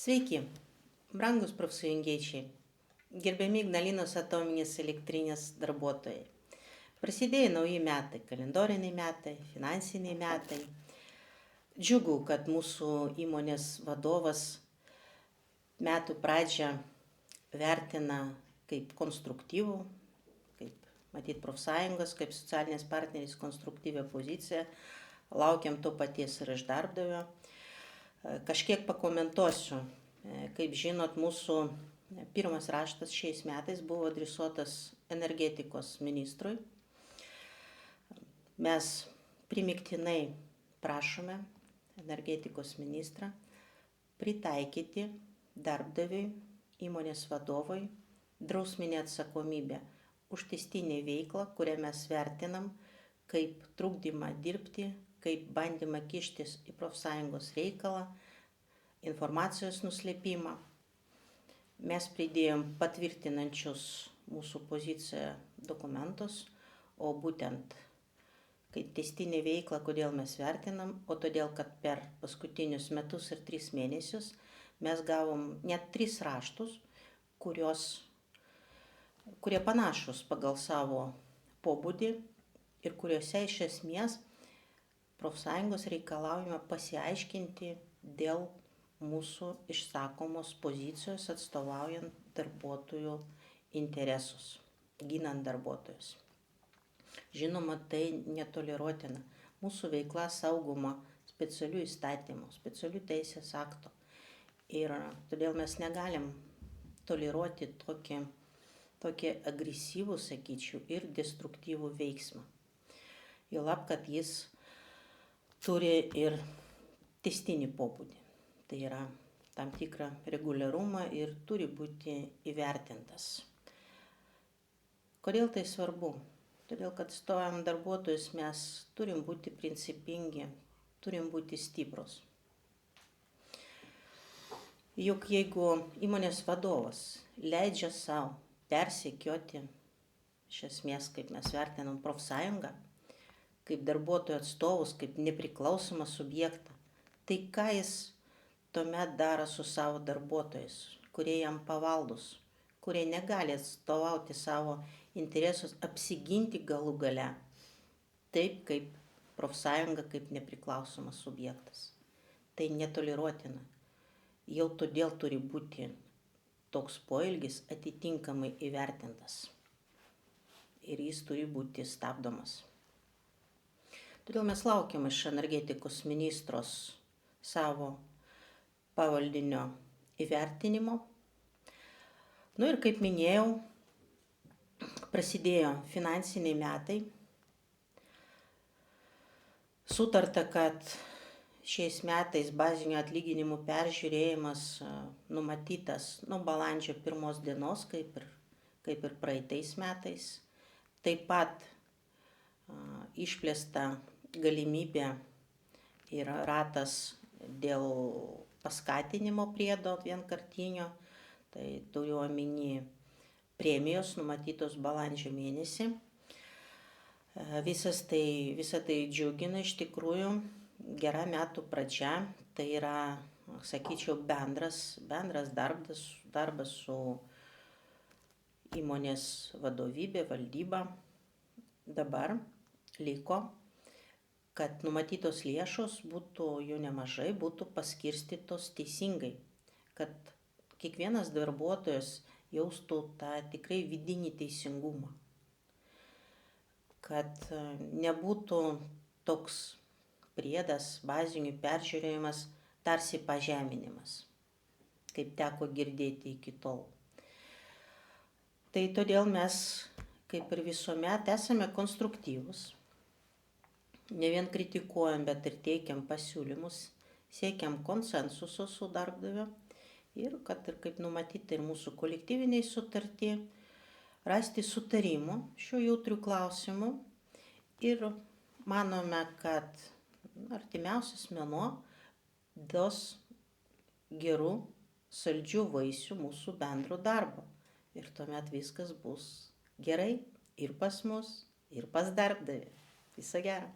Sveiki, brangus profsąjungiečiai, gerbiami Ignalinos atominės elektrinės darbuotojai. Prasidėjo nauji metai, kalendoriniai metai, finansiniai metai. Džiugu, kad mūsų įmonės vadovas metų pradžią vertina kaip konstruktyvų, kaip matyt profsąjungos, kaip socialinės partneris konstruktyvią poziciją. Laukiam to paties ir iš darbdavio. Kažkiek pakomentuosiu. Kaip žinot, mūsų pirmas raštas šiais metais buvo adresuotas energetikos ministrui. Mes primiktinai prašome energetikos ministrą pritaikyti darbdaviui, įmonės vadovui drausminę atsakomybę už tęstinę veiklą, kurią mes vertinam kaip trukdymą dirbti, kaip bandymą kištis į profsąjungos reikalą, informacijos nuslėpimą. Mes pridėjom patvirtinančius mūsų poziciją dokumentus, o būtent kaip tęstinė veikla, kodėl mes vertinam, o todėl, kad per paskutinius metus ir 3 mėnesius mes gavom net 3 raštus, kurie panašus pagal savo pobūdį ir kuriuose iš esmės profsąjungos reikalaujama pasiaiškinti dėl mūsų išsakomos pozicijos atstovaujant darbuotojų interesus, ginant darbuotojus. Žinoma, tai netoleruotina. Mūsų veikla saugoma specialių įstatymų, specialių teisės aktų. Ir todėl mes negalim toleruoti tokį agresyvų, sakyčiau, ir destruktyvų veiksmą. Juolab, kad jis turi ir tęstinį pobūdį. Tai yra tam tikrą reguliarumą ir turi būti įvertintas. Kodėl tai svarbu? Todėl, kad stovant darbuotojus mes turim būti principingi, turim būti stiprus. Juk jeigu įmonės vadovas leidžia savo persekioti, iš esmės, kaip mes vertinam profsąjungą, kaip darbuotojų atstovus, kaip nepriklausomą subjektą, tai ką jis tuomet daro su savo darbuotojais, kurie jam pavaldus, kurie negali atstovauti savo interesus, apsiginti galų gale, taip kaip profsąjunga, kaip nepriklausomas subjektas. Tai netoleruotina. Jau todėl turi būti toks poelgis atitinkamai įvertintas. Ir jis turi būti stabdomas. Todėl mes laukiam iš energetikos ministros savo pavaldinio įvertinimo. Ir kaip minėjau, prasidėjo finansiniai metai. Sutarta, kad šiais metais bazinių atlyginimų peržiūrėjimas numatytas nuo balandžio 1 dienos, kaip ir praeitais metais. Taip pat išplėsta galimybė ir ratas dėl paskatinimo priedo vienkartinio, tai turiu omeny premijos numatytos balandžio mėnesį. Visa tai džiugina, iš tikrųjų gera metų pradžia, tai yra, sakyčiau, bendras darbas su įmonės vadovybė, valdyba. Dabar liko, kad numatytos lėšos būtų jų nemažai, būtų paskirstytos teisingai, kad kiekvienas darbuotojas jaustų tą tikrai vidinį teisingumą, kad nebūtų toks priedas, bazinių peržiūrėjimas, tarsi pažeminimas, kaip teko girdėti iki tol. Tai todėl mes, kaip ir visuomet, esame konstruktyvūs. Ne vien kritikuojam, bet ir teikiam pasiūlymus, siekiam konsensuso su darbdaviu ir, kad ir kaip numatyti ir mūsų kolektyviniai sutartį, rasti sutarimų šiuo jautriu klausimu ir manome, kad artimiausias mėnuo duos gerų, saldžių vaisių mūsų bendro darbo. Ir tuomet viskas bus gerai ir pas mus, ir pas darbdavį. Viso gero.